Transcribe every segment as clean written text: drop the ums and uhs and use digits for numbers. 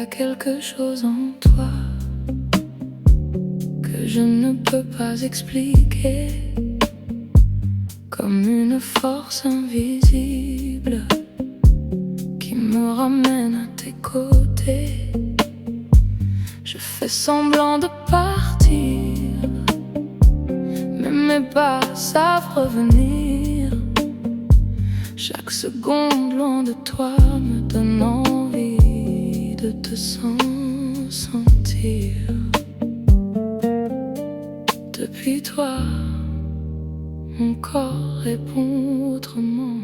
a quelque chose en toi que je ne peux pas expliquer, comme une force invisible qui me ramène à tes côtés. Je fais semblant de partir, mais mes pas savent revenir. Chaque seconde loin de toi me donne envie de te sentir. Depuis toi, mon corps répond autrement.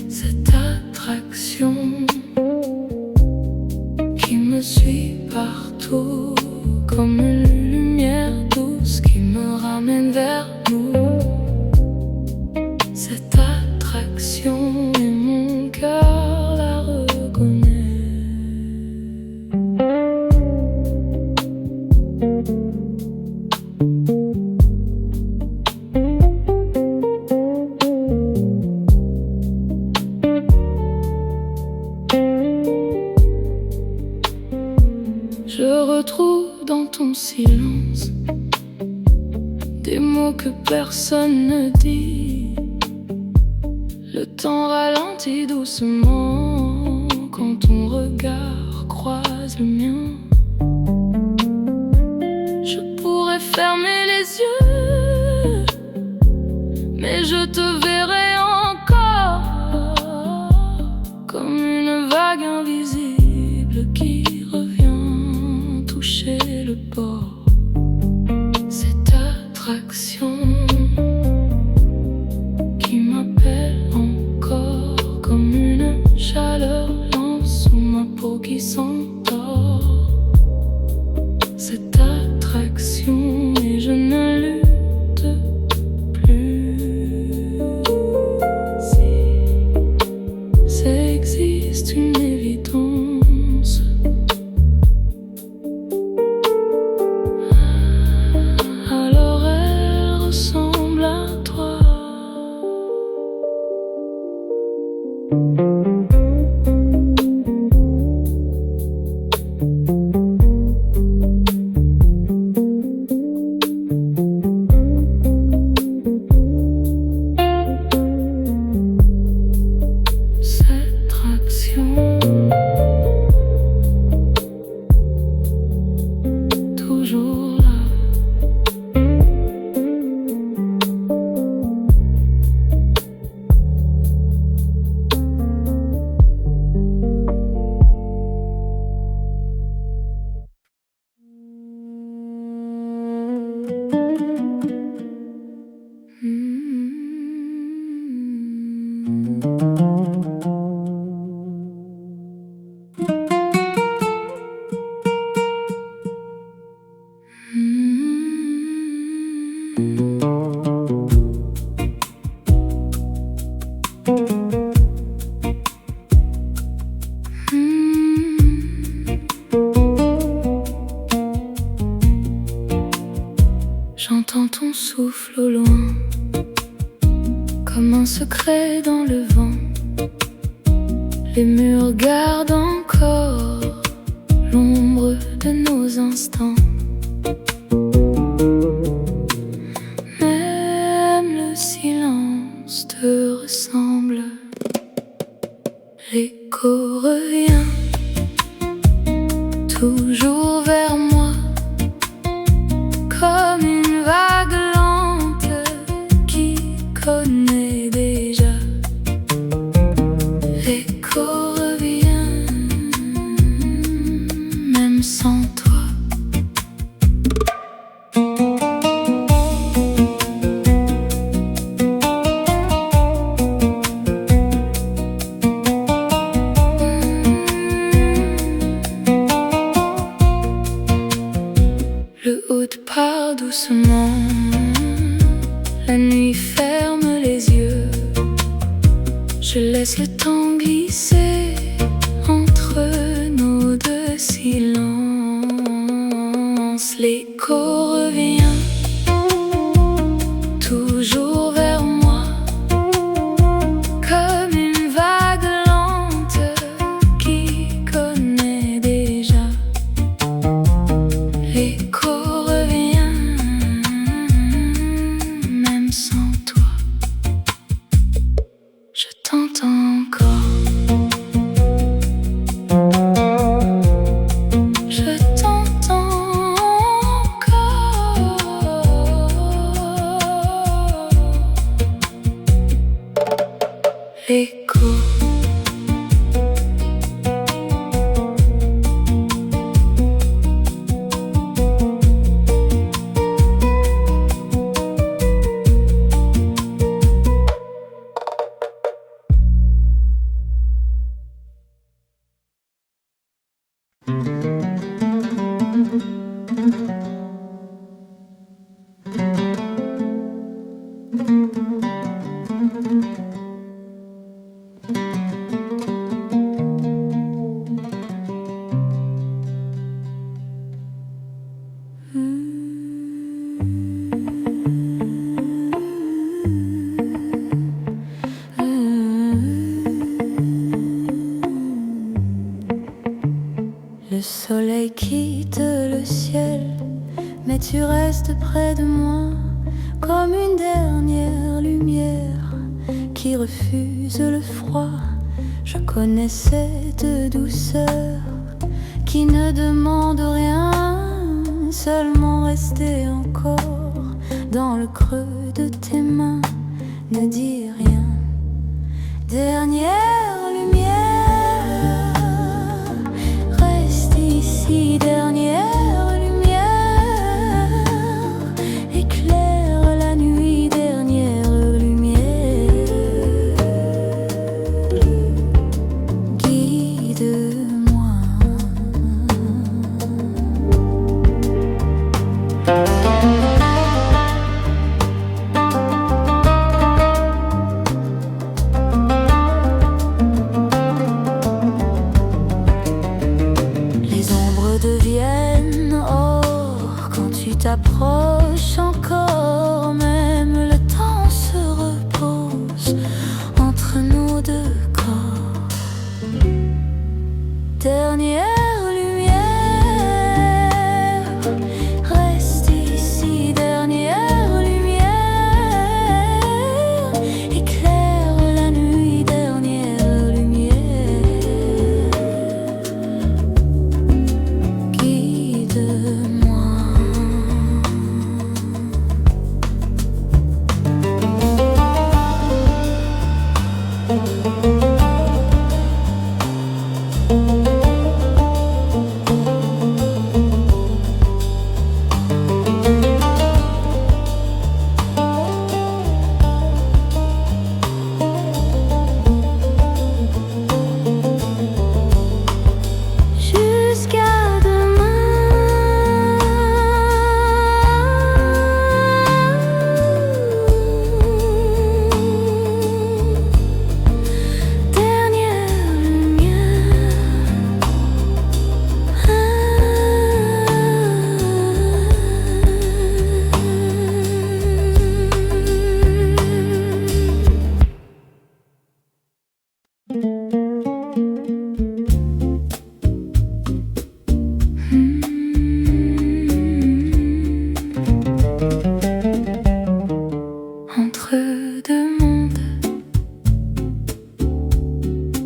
Cette attraction qui me suit partout, comme une lumière douce qui me ramène vers nous. Cette attraction et mon cœur la reconnaît. Je retrouve dans ton silence des mots que personne ne dit. Le temps ralentit doucement quand ton regard croise le mien. Je pourrais fermer les yeux, mais je te verrai encore, comme une vague invisible qui revient toucher le bord. Cette attraction qui m'appelle encore, comme une chaleur lente sous ma peau qui s'endort. Cette attraction et je ne lutte plus. Si ça existe une évidence, alors elle ressemble à toi. Cette attraction, toujours là. J'entends ton souffle au loin, comme un secret dans le vent. Les murs gardent encore l'ombre de nos instants. Même le silence te ressemble. L'écho revient toujours vers moi, comme une vague lente qui connaît déjà. L'écho revient, même sans toi. Le haut part doucement, la nuit ferme les yeux. Je laisse le temps glisser entre nos deux silences. L'écho revient toujours vers moi, comme une vague lente qui connaît l'écho. Le soleil quitte le ciel, mais tu restes près de moi, comme une dernière lumière qui refuse le froid. Je connais cette douceur qui ne demande rien, seulement rester encore dans le creux de tes mains. Ne dis rien. Dernière lumière, reste ici. Dernière lumière, éclaire la nuit. Dernière lumière, guide-moi. Deviennent or quand tu t'approches encore. Même le temps se repose entre nos deux corps. Dernière lumière, reste ici. Dernière lumière, éclaire la nuit. Dernière lumière,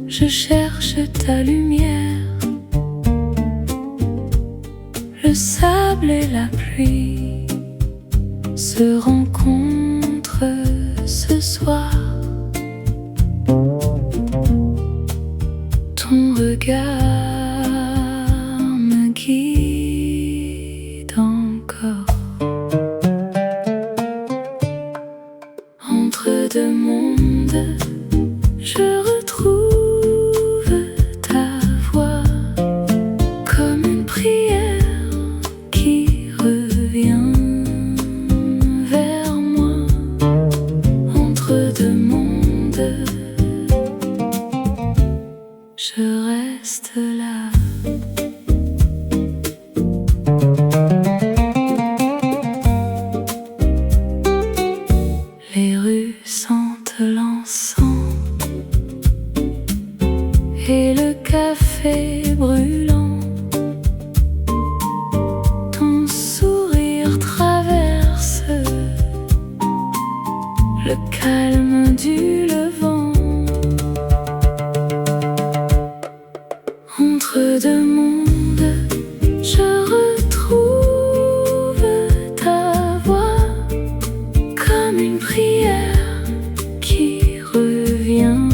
je cherche ta lumière. Le sable et la pluie se rencontrent ce soir. Ton regard me guide encore entre deux mondes. Je retrouve ta voix comme une prière qui revient vers moi. Entre deux mondes, je reste là. Les rues sentent l'encens et le café brûlant. Ton sourire traverse le calme du levant. Entre deux mondes, je retrouve ta voix comme une prière qui revient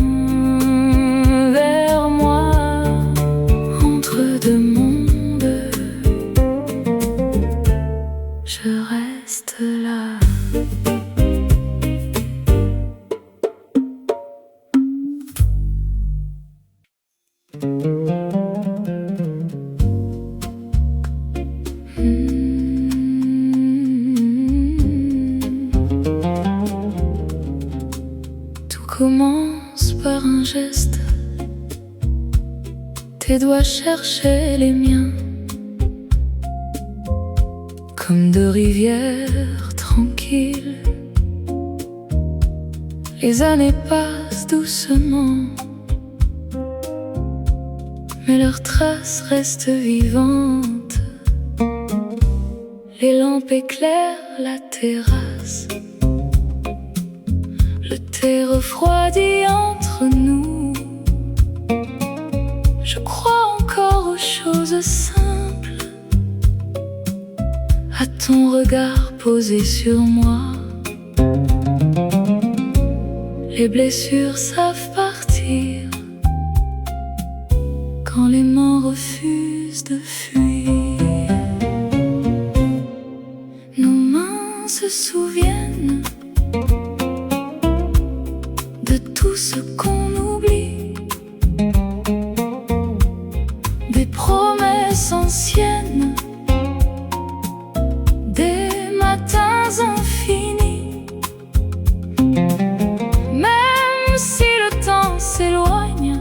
commence par un geste. Tes doigts cherchaient les miens, comme deux rivières tranquilles. Les années passent doucement, mais leurs traces restent vivantes. Les lampes éclairent la terrasse, le thé refroidit entre nous. Je crois encore aux choses simples, à ton regard posé sur moi. Les blessures savent partir quand les mains refusent de fuir. Nos mains se souviennent de tout ce qu'on oublie, des promesses anciennes, des matins infinis. Même si le temps s'éloigne,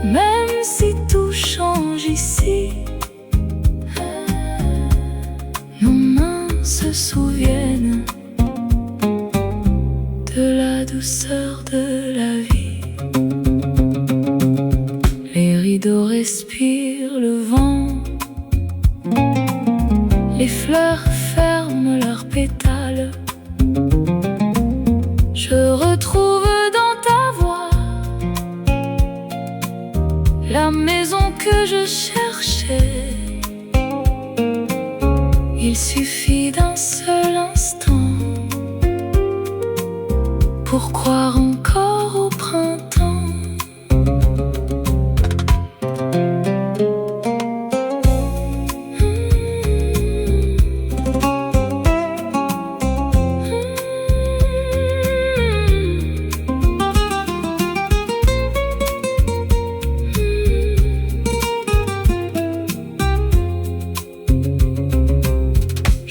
même si tout change ici, nos mains se souviennent de la douceur de la vie. Les rideaux respirent le vent, les fleurs ferment leurs pétales. Je retrouve dans ta voix la maison que je cherchais. Il suffit d'un seul instant pour croire encore au printemps.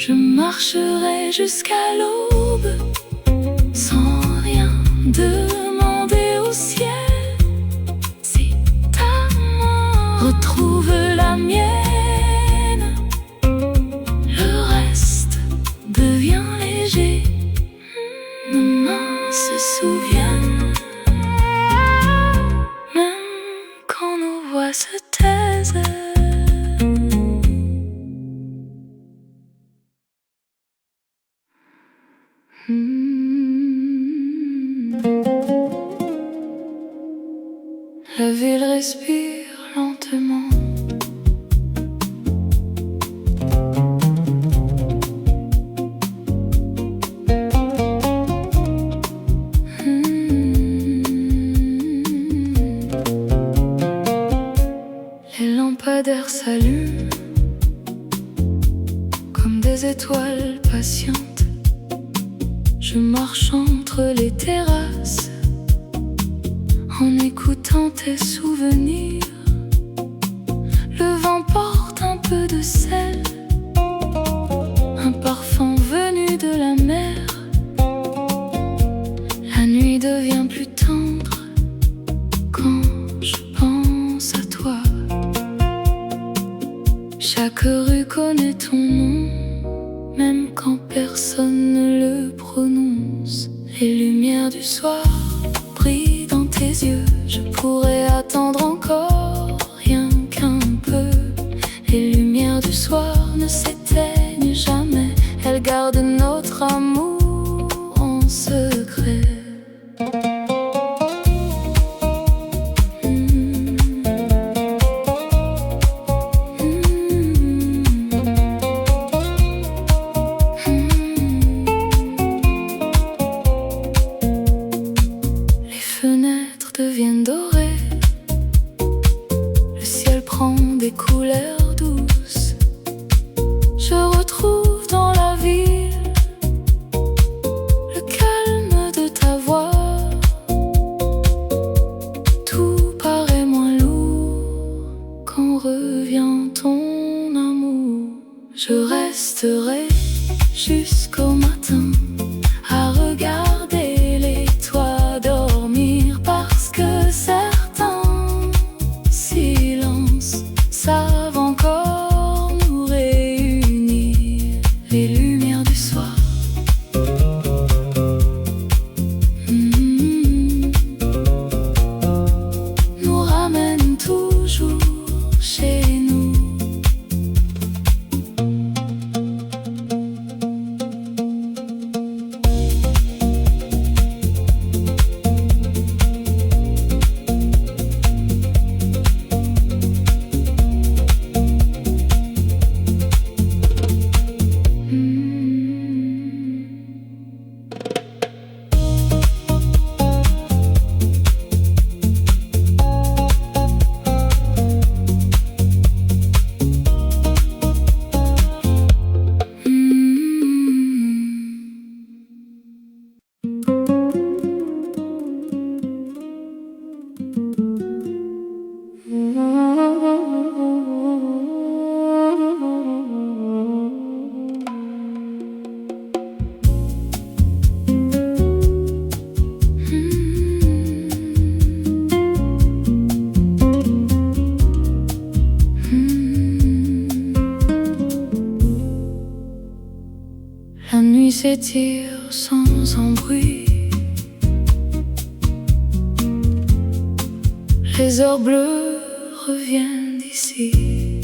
Je marcherai jusqu'à l'aube sans rien demander au ciel. Si ta main retrouve la mienne, le reste devient léger. Nos mains se souviennent, même quand nos voix se taisent. La ville respire lentement. Les lampadaires s'allument comme des étoiles patientes. Je marche entre les terrasses en écoutant tes souvenirs. Le vent porte un peu de sel, un parfum venu de la mer. La nuit devient plus tendre quand je pense à toi. Chaque rue connaît ton nom, même quand personne ne le prononce. Les lumières du soir brillent dans tes yeux. Je pourrais attendre encore rien qu'un peu. Les lumières du soir ne s'éteignent jamais, elles gardent notre amour en secret. Deviennent dorées, le ciel prend des couleurs douces. Je retrouve dans la ville le calme de ta voix. Tout paraît moins lourd quand revient ton amour. Je resterai jusqu'au matin à regarder les s'étire sans embrouille. Les heures bleues reviennent d'ici.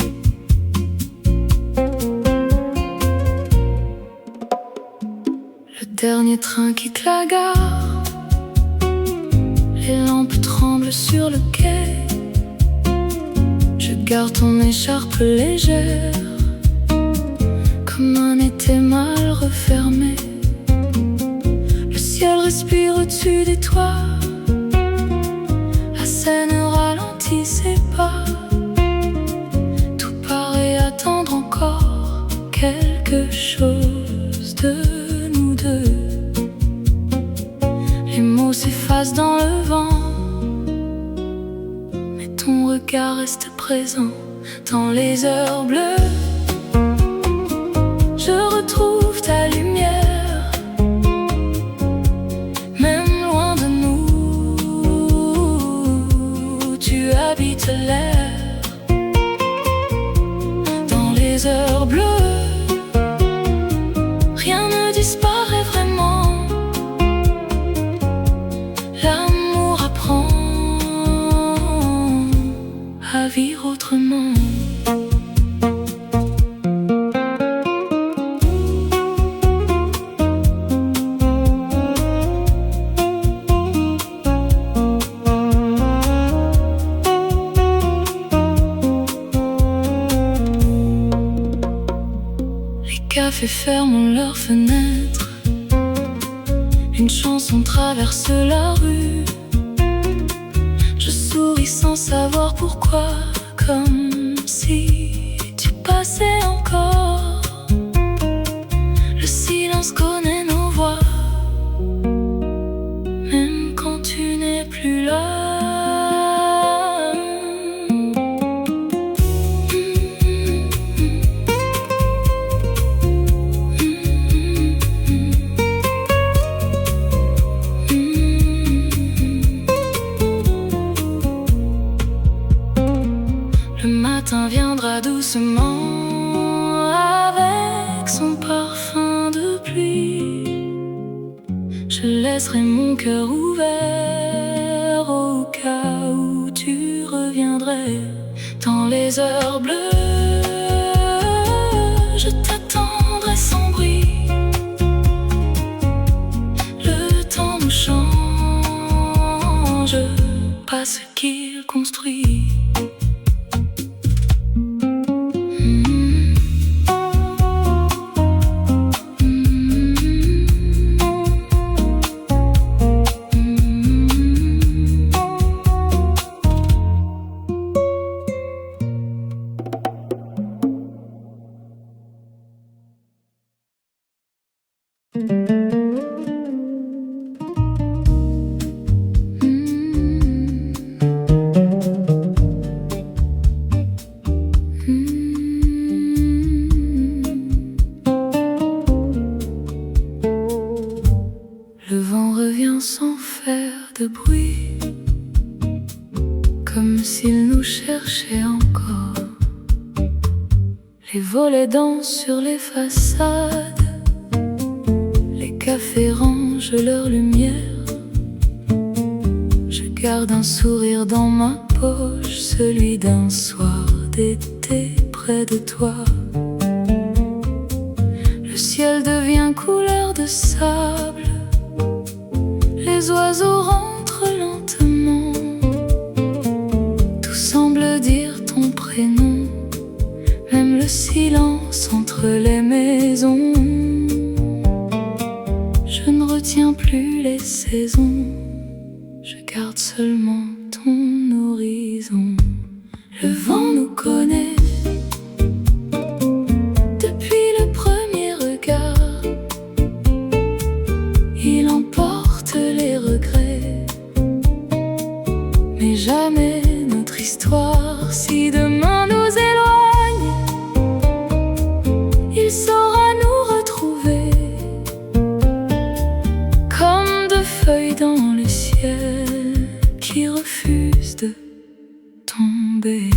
Le dernier train quitte la gare. Les lampes tremblent sur le quai. Je garde ton écharpe légère, comme un été mal refermé. Le ciel respire au-dessus des toits. La Seine ralentit ses pas. Tout paraît attendre encore quelque chose de nous deux. Les mots s'effacent dans le vent, mais ton regard reste présent dans les heures bleues. Je retrouve ta lumière, même loin de nous. Tu habites l'air. Dans les heures bleues, rien ne disparaît vraiment. L'amour apprend à vivre autrement. Les cafés ferment leurs fenêtres. Une chanson traverse la rue. Je souris sans savoir pourquoi, comme si tu passais encore. Le silence connaît nos voix, même quand tu n'es plus là. Le matin viendra doucement avec son parfum de pluie. Je laisserai mon cœur ouvert au cas où tu reviendrais. Dans les heures bleues, je t'attendrai sans bruit. Le temps nous change, pas ce qu'il construit. Le vent revient sans faire de bruit, comme s'il nous cherchait encore. Les volets dansent sur les façades. Les cafés rangent leur lumière. Je garde un sourire dans ma poche, celui d'un soir d'été près de toi. Le ciel devient couleur de sable. Les oiseaux rentrent lentement. Tout semble dire ton prénom, même le silence entre les maisons. Je ne retiens plus les saisons, je garde seulement ton horizon. Le vent nous connaît depuis le premier regard. Il emporte les regrets, mais jamais notre histoire. Si demain nous éloigne, il saura nous retrouver, comme deux feuilles dans le ciel qui refusent de tomber.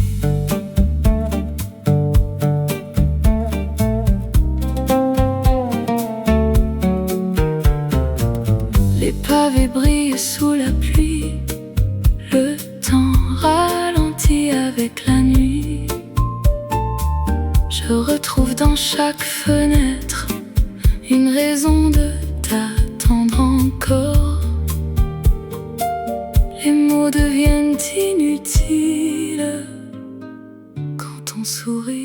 Les pavés brillent sous la pluie, le temps ralentit avec la nuit. Je retrouve dans chaque fenêtre une raison de t'attendre encore. Les mots deviennent inutiles quand on sourit.